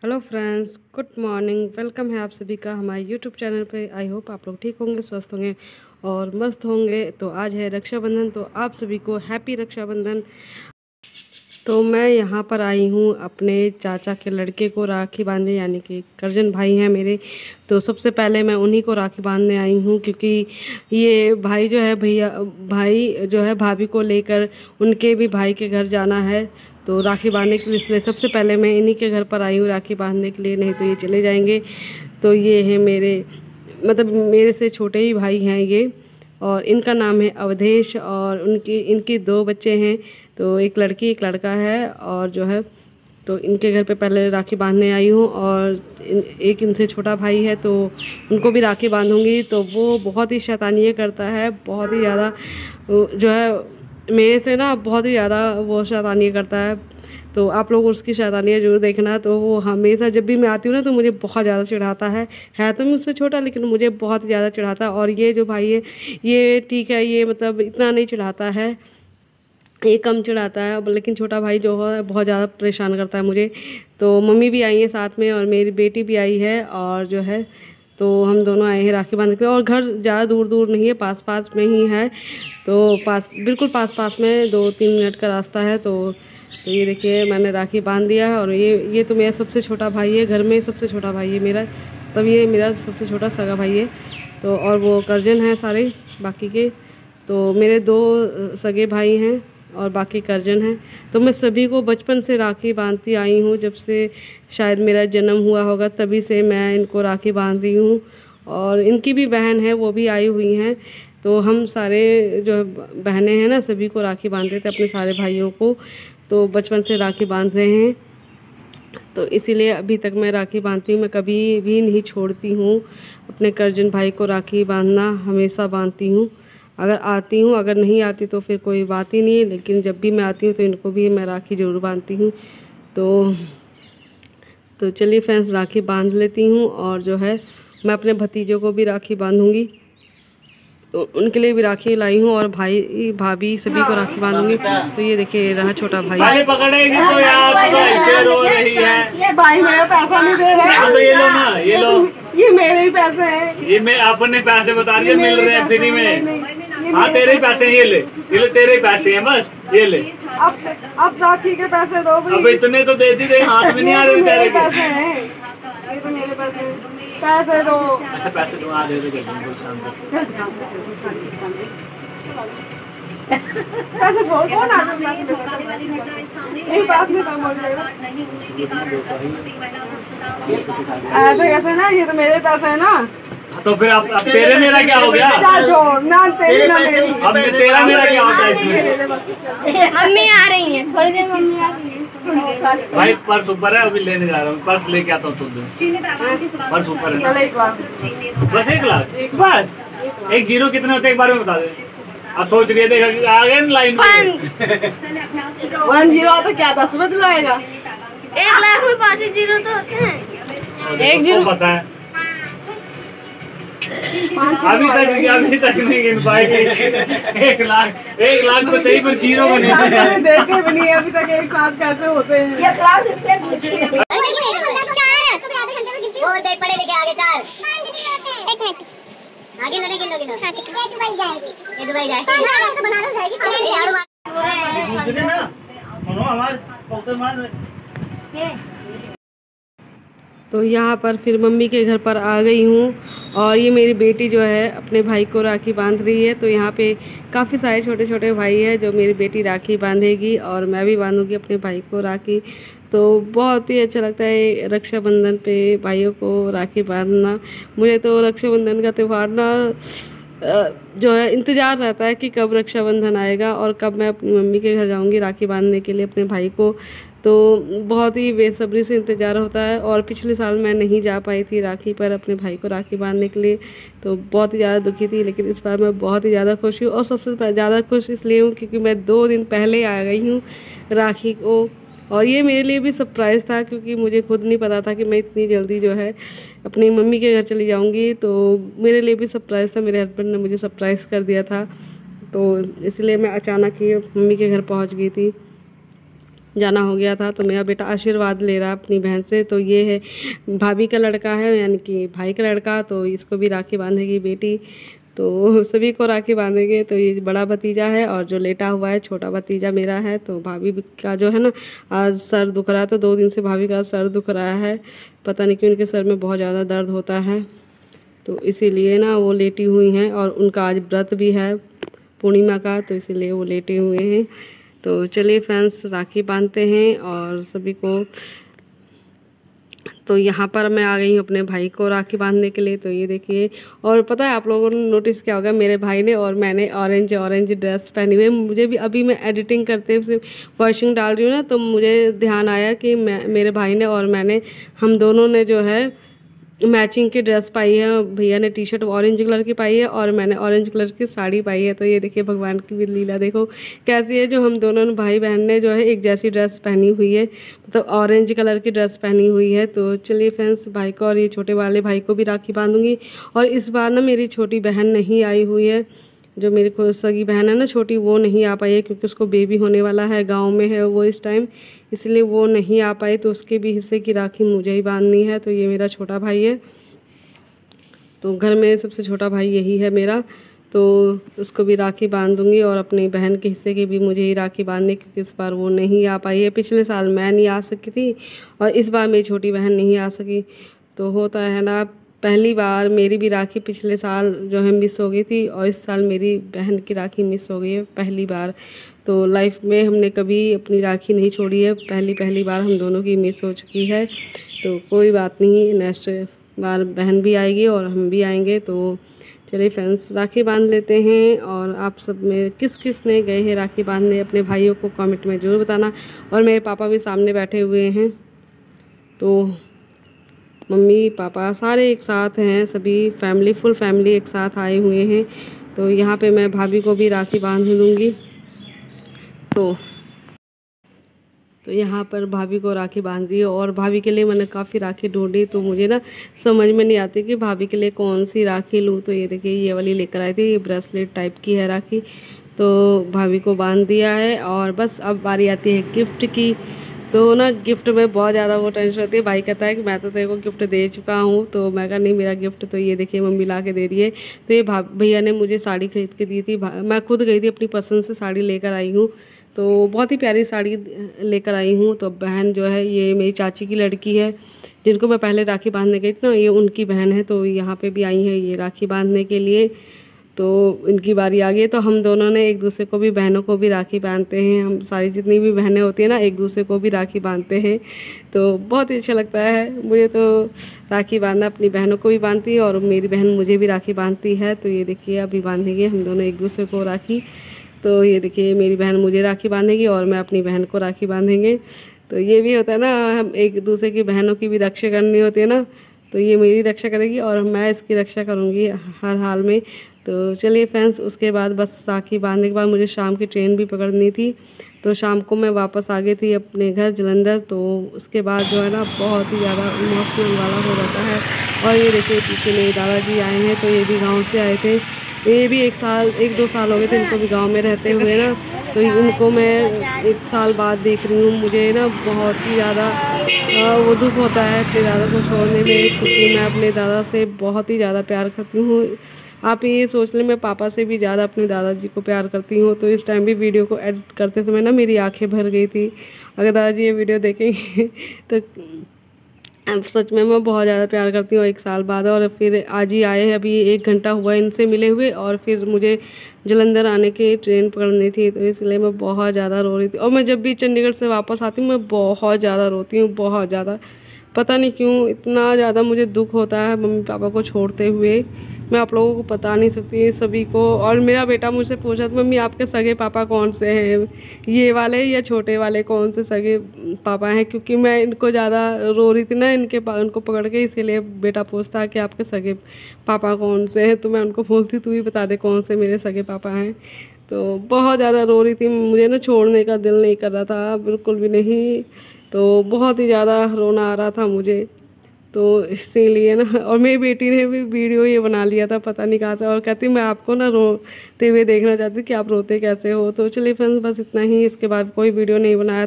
Hello friends, good morning. Welcome है आप सभी का हमारे यूट्यूब चैनल पे। आई होप आप लोग ठीक होंगे, स्वस्थ होंगे और मस्त होंगे। तो आज है रक्षाबंधन, तो आप सभी को हैप्पी रक्षाबंधन। तो मैं यहाँ पर आई हूँ अपने चाचा के लड़के को राखी बांधने, यानी कि कज़न भाई हैं मेरे। तो सबसे पहले मैं उन्हीं को राखी बांधने आई हूँ, क्योंकि ये भाई जो है भाई जो है भाभी को लेकर उनके भी भाई के घर जाना है, तो राखी बांधने के लिए। इसलिए सबसे पहले मैं इन्हीं के घर पर आई हूँ राखी बांधने के लिए, नहीं तो ये चले जाएंगे। तो ये हैं मेरे, मतलब मेरे से छोटे ही भाई हैं ये, और इनका नाम है अवधेश, और इनकी दो बच्चे हैं। तो एक लड़की एक लड़का है, और जो है तो इनके घर पे पहले राखी बांधने आई हूँ। और एक इनसे छोटा भाई है, तो उनको भी राखी बांधूंगी। तो वो बहुत ही शैतानियाँ करता है, बहुत ही ज़्यादा जो है मेरे से ना बहुत ही ज़्यादा वो शैतानियाँ करता है। तो आप लोग उसकी शैतानियाँ ज़रूर देखना। तो वो हमेशा जब भी मैं आती हूँ ना, तो मुझे बहुत ज़्यादा चिढ़ाता है तो मुझसे छोटा, लेकिन मुझे बहुत ज़्यादा चिढ़ाता है। और ये जो भाई है ये ठीक है, ये मतलब इतना नहीं चिढ़ाता है, ये कम चिढ़ाता है। लेकिन छोटा भाई जो है बहुत ज़्यादा परेशान करता है मुझे। तो मम्मी भी आई है साथ में, और मेरी बेटी भी आई है, और जो है तो हम दोनों आए हैं राखी बांधने के लिए। और घर ज़्यादा दूर दूर नहीं है, पास पास में ही है। तो बिल्कुल पास पास में 2-3 मिनट का रास्ता है। तो ये देखिए मैंने राखी बांध दिया है। और ये तो मेरा सबसे छोटा भाई है, घर में सबसे छोटा भाई है मेरा, तब ये मेरा सबसे छोटा सगा भाई है। तो और वो कर्जन हैं सारे बाकी के। तो मेरे 2 सगे भाई हैं और बाकी कर्जन हैं। तो मैं सभी को बचपन से राखी बांधती आई हूँ, जब से शायद मेरा जन्म हुआ होगा तभी से मैं इनको राखी बांध रही हूँ। और इनकी भी बहन है, वो भी आई हुई हैं। तो हम सारे जो बहनें हैं ना, सभी को राखी बांधते थे, अपने सारे भाइयों को। तो बचपन से राखी बांध रहे हैं, तो इसीलिए अभी तक मैं राखी बांधती हूँ। मैं कभी भी नहीं छोड़ती हूँ अपने कर्जन भाई को राखी बांधना, हमेशा बांधती हूँ। अगर आती हूँ, अगर नहीं आती तो फिर कोई बात ही नहीं है, लेकिन जब भी मैं आती हूँ तो इनको भी मैं राखी ज़रूर बांधती हूँ। तो चलिए फ्रेंड्स, राखी बांध लेती हूँ। और जो है मैं अपने भतीजों को भी राखी बांधूँगी, तो उनके लिए भी राखी लाई हूँ, और भाई भाभी सभी को राखी बांधूंगी। तो ये देखिए रहा छोटा भाई। भाई पकड़ेगी तो यार तो ऐसे रो रही है। ये भाई मेरा पैसा नहीं दे रहा हाँ तो ये लो ना, ये लो, ये मेरे ही पैसे हैं। ये मैं अपने पैसे बता रही है, मिल रहे हैं फ्री में। हाँ तेरे ही पैसे हैं, ये ले तेरे ही पैसे हैं, बस ये ले। अब राखी के पैसे दो भाई। अब इतने तो देती दे, हाथ में नहीं आ रहे बेचारे के। पैसे हैं, ये तो मेरे पैसे हैं, पैसे दो। अच्छा पैसे दो, आ दे दे बिल्कुल शाम को। पैसे छोड़, कौन आ गया? एक बात में कम हो जाएगा। ऐसे कैसे ना, ये तो मेरे पैसे है ना। तो फिर अब तेरे मेरा क्या हो गया? चल छोड़ ना, तेरे ना मेरी। अब तेरा मेरा क्या होता है इसमें? मम्मी आ रही हैं, थोड़ी देर मम्मी आ रही हैं। भाई पर्स ऊपर है, अभी लेने जा रहा हूँ, पर्स लेके आता हूँ तुम। पर्स ऊपर है, चल एक बार बस 1 लाख बस। 1 जीरो कितने होते हैं एक बार में बता दे। अब सोच रही है, देखा आ गए लाइन पे। 1 जीरो तो क्या 10 में दिलाएगा? 1 लाख में 5 जीरो तो होते हैं। 1 जीरो पता है, अभी तक नहीं गिन पाएगी। 1 लाख तो चाहिए, पर जीरो को नहीं पता। देखे भी नहीं अभी तक एक साथ कैसे होते हैं। वो देख पढ़े लिखे आगे 4। 1 मिनट आगे लड़े गिनो गिनो। ये दुबई जाएगी, ये दुबई जाएगी, बनारस जाएगी। तो यहाँ पर फिर मम्मी के घर पर आ गई हूँ, और ये मेरी बेटी जो है अपने भाई को राखी बांध रही है। तो यहाँ पे काफ़ी सारे छोटे छोटे भाई हैं जो मेरी बेटी राखी बांधेगी, और मैं भी बांधूंगी अपने भाई को राखी। तो बहुत ही अच्छा लगता है रक्षाबंधन पे भाइयों को राखी बांधना। मुझे तो रक्षाबंधन का त्यौहार ना जो है इंतज़ार रहता है कि कब रक्षाबंधन आएगा और कब मैं अपनी मम्मी के घर जाऊंगी राखी बांधने के लिए अपने भाई को। तो बहुत ही बेसब्री से इंतज़ार होता है। और पिछले साल मैं नहीं जा पाई थी राखी पर अपने भाई को राखी बांधने के लिए, तो बहुत ही ज़्यादा दुखी थी। लेकिन इस बार मैं बहुत ही ज़्यादा खुश हूँ, और सबसे ज़्यादा खुश इसलिए हूँ क्योंकि मैं 2 दिन पहले आ गई हूँ राखी को। और ये मेरे लिए भी सरप्राइज़ था, क्योंकि मुझे खुद नहीं पता था कि मैं इतनी जल्दी जो है अपनी मम्मी के घर चली जाऊंगी। तो मेरे लिए भी सरप्राइज़ था, मेरे हस्बैंड ने मुझे सरप्राइज़ कर दिया था। तो इसलिए मैं अचानक ही मम्मी के घर पहुंच गई थी। जाना हो गया था। तो मेरा बेटा आशीर्वाद ले रहा है अपनी बहन से। तो ये है भाभी का लड़का है, यानी कि भाई का लड़का, तो इसको भी राखी बांधेगी बेटी। तो सभी को राखी बांधेंगे। तो ये बड़ा भतीजा है और जो लेटा हुआ है छोटा भतीजा मेरा है। तो भाभी का जो है ना आज सर दुख रहा है, तो 2 दिन से भाभी का सर दुख रहा है, पता नहीं क्यों उनके सर में बहुत ज़्यादा दर्द होता है, तो इसीलिए ना वो लेटी हुई हैं। और उनका आज व्रत भी है पूर्णिमा का, तो इसीलिए वो लेटे हुए हैं। तो चलिए फ्रेंड्स राखी बांधते हैं और सभी को। तो यहाँ पर मैं आ गई हूँ अपने भाई को राखी बांधने के लिए। तो ये देखिए, और पता है आप लोगों ने नोटिस किया होगा, मेरे भाई ने और मैंने ऑरेंज ड्रेस पहनी हुई है। मुझे भी अभी मैं एडिटिंग करते हुए वॉइसिंग डाल रही हूँ ना, तो मुझे ध्यान आया कि मेरे भाई ने और मैंने, हम दोनों ने जो है मैचिंग की ड्रेस पाई है। भैया ने टी शर्ट ऑरेंज कलर की पाई है और मैंने ऑरेंज कलर की साड़ी पाई है। तो ये देखिए भगवान की भी लीला देखो कैसी है, जो हम दोनों भाई बहन ने जो है एक जैसी ड्रेस पहनी हुई है, मतलब ऑरेंज कलर की ड्रेस पहनी हुई है। तो चलिए फ्रेंड्स भाई को और ये छोटे वाले भाई को भी राखी बांधूंगी। और इस बार ना मेरी छोटी बहन नहीं आई हुई है, जो मेरी खुद सगी बहन है ना छोटी, वो नहीं आ पाई है क्योंकि उसको बेबी होने वाला है, गांव में है वो इस टाइम, इसलिए वो नहीं आ पाई। तो उसके भी हिस्से की राखी मुझे ही बांधनी है। तो ये मेरा छोटा भाई है, तो घर में सबसे छोटा भाई यही है मेरा, तो उसको भी राखी बांध दूंगी। और अपनी बहन के हिस्से की भी मुझे ही राखी बांधनी, क्योंकि इस बार वो नहीं आ पाई है। पिछले साल मैं नहीं आ सकी थी और इस बार मेरी छोटी बहन नहीं आ सकी। तो होता है ना, पहली बार मेरी भी राखी पिछले साल जो है मिस हो गई थी और इस साल मेरी बहन की राखी मिस हो गई है पहली बार। तो लाइफ में हमने कभी अपनी राखी नहीं छोड़ी है, पहली बार हम दोनों की मिस हो चुकी है। तो कोई बात नहीं, नेक्स्ट बार बहन भी आएगी और हम भी आएंगे। तो चलिए फ्रेंड्स राखी बांध लेते हैं। और आप सब में किस किस ने गए हैं राखी बांधने अपने भाइयों को कमेंट में ज़रूर बताना। और मेरे पापा भी सामने बैठे हुए हैं, तो मम्मी पापा सारे एक साथ हैं, सभी फैमिली फुल फैमिली एक साथ आए हुए हैं। तो यहाँ पे मैं भाभी को भी राखी बांध दूँगी। तो यहाँ पर भाभी को राखी बांध दी और भाभी के लिए मैंने काफ़ी राखी ढूंढी, तो मुझे ना समझ में नहीं आती कि भाभी के लिए कौन सी राखी लूँ। तो ये देखिए ये वाली लेकर आई थी, ये ब्रेसलेट टाइप की है राखी, तो भाभी को बांध दिया है। और बस अब बारी आती है गिफ्ट की। तो ना गिफ्ट में बहुत ज़्यादा वो टेंशन होती है। भाई कहता है कि मैं तो तेरे को गिफ्ट दे चुका हूँ, तो मैं कहा नहीं मेरा गिफ्ट तो ये देखिए मम्मी ला के दे रही है। तो ये भैया ने मुझे साड़ी खरीद के दी थी, मैं खुद गई थी अपनी पसंद से साड़ी लेकर आई हूँ। तो बहुत ही प्यारी साड़ी लेकर आई हूँ। तो बहन जो है ये मेरी चाची की लड़की है, जिनको मैं पहले राखी बांधने गई थी ना, ये उनकी बहन है। तो यहाँ पे भी आई है ये राखी बांधने के लिए। तो इनकी बारी आ गई, तो हम दोनों ने एक दूसरे को भी, बहनों को भी राखी बांधते हैं। हम सारी जितनी भी बहनें होती हैं ना एक दूसरे को भी राखी बांधते हैं। तो बहुत ही अच्छा लगता है मुझे तो राखी बांधना। अपनी बहनों को भी बांधती है और मेरी बहन मुझे भी राखी बांधती है। तो ये देखिए अभी बांधेंगे हम दोनों एक दूसरे को राखी। तो ये देखिए मेरी बहन मुझे राखी बांधेगी और मैं अपनी बहन को राखी बांधेंगे। तो ये भी होता है ना, हम एक दूसरे की बहनों की भी रक्षा करनी होती है ना, तो ये मेरी रक्षा करेगी और मैं इसकी रक्षा करूँगी हर हाल में। तो चलिए फ्रेंड्स उसके बाद बस राखी बांधने के बाद मुझे शाम की ट्रेन भी पकड़नी थी। तो शाम को मैं वापस आ गई थी अपने घर जलंधर। तो उसके बाद जो है ना बहुत ही ज़्यादा इमोशनल वाला हो जाता है। और ये देखिए पीछे मेरे दादाजी आए हैं, तो ये भी गाँव से आए थे। ये भी 1-2 साल हो गए थे इनको भी गांव में रहते हुए ना। तो उनको मैं 1 साल बाद देख रही हूँ। मुझे ना बहुत ही ज़्यादा वो दुख होता है अपने दादा को छोड़ने में, क्योंकि मैं अपने दादा से बहुत ही ज़्यादा प्यार करती हूँ। आप ये सोच लें मैं पापा से भी ज़्यादा अपने दादाजी को प्यार करती हूँ। तो इस टाइम भी वीडियो को एडिट करते समय ना मेरी आँखें भर गई थी। अगर दादाजी ये वीडियो देखेंगे तो सच में मैं बहुत ज़्यादा प्यार करती हूँ 1 साल बाद। और फिर आज ही आए हैं, अभी 1 घंटा हुआ इनसे मिले हुए। और फिर मुझे जलंधर आने की ट्रेन पकड़नी थी, तो इसलिए मैं बहुत ज़्यादा रो रही थी। और मैं जब भी चंडीगढ़ से वापस आती हूँ मैं बहुत ज़्यादा रोती हूँ, बहुत ज़्यादा। पता नहीं क्यों इतना ज़्यादा मुझे दुख होता है मम्मी पापा को छोड़ते हुए, मैं आप लोगों को बता नहीं सकती सभी को। और मेरा बेटा मुझसे पूछा था मम्मी आपके सगे पापा कौन से हैं, ये वाले या छोटे वाले कौन से सगे पापा हैं, क्योंकि मैं इनको ज़्यादा रो रही थी ना उनको पकड़ के, इसीलिए बेटा पूछता कि आपके सगे पापा कौन से हैं। तो मैं उनको बोलती तू ही बता दे कौन से मेरे सगे पापा हैं। तो बहुत ज़्यादा रो रही थी, मुझे ना छोड़ने का दिल नहीं कर रहा था बिल्कुल भी नहीं। तो बहुत ही ज़्यादा रोना आ रहा था मुझे, तो इसीलिए ना। और मेरी बेटी ने भी वीडियो ये बना लिया था पता नहीं कहाँ से, और कहती मैं आपको ना रोते हुए देखना चाहती कि आप रोते कैसे हो। तो चलिए फ्रेंड्स बस इतना ही, इसके बाद कोई वीडियो नहीं बनाया।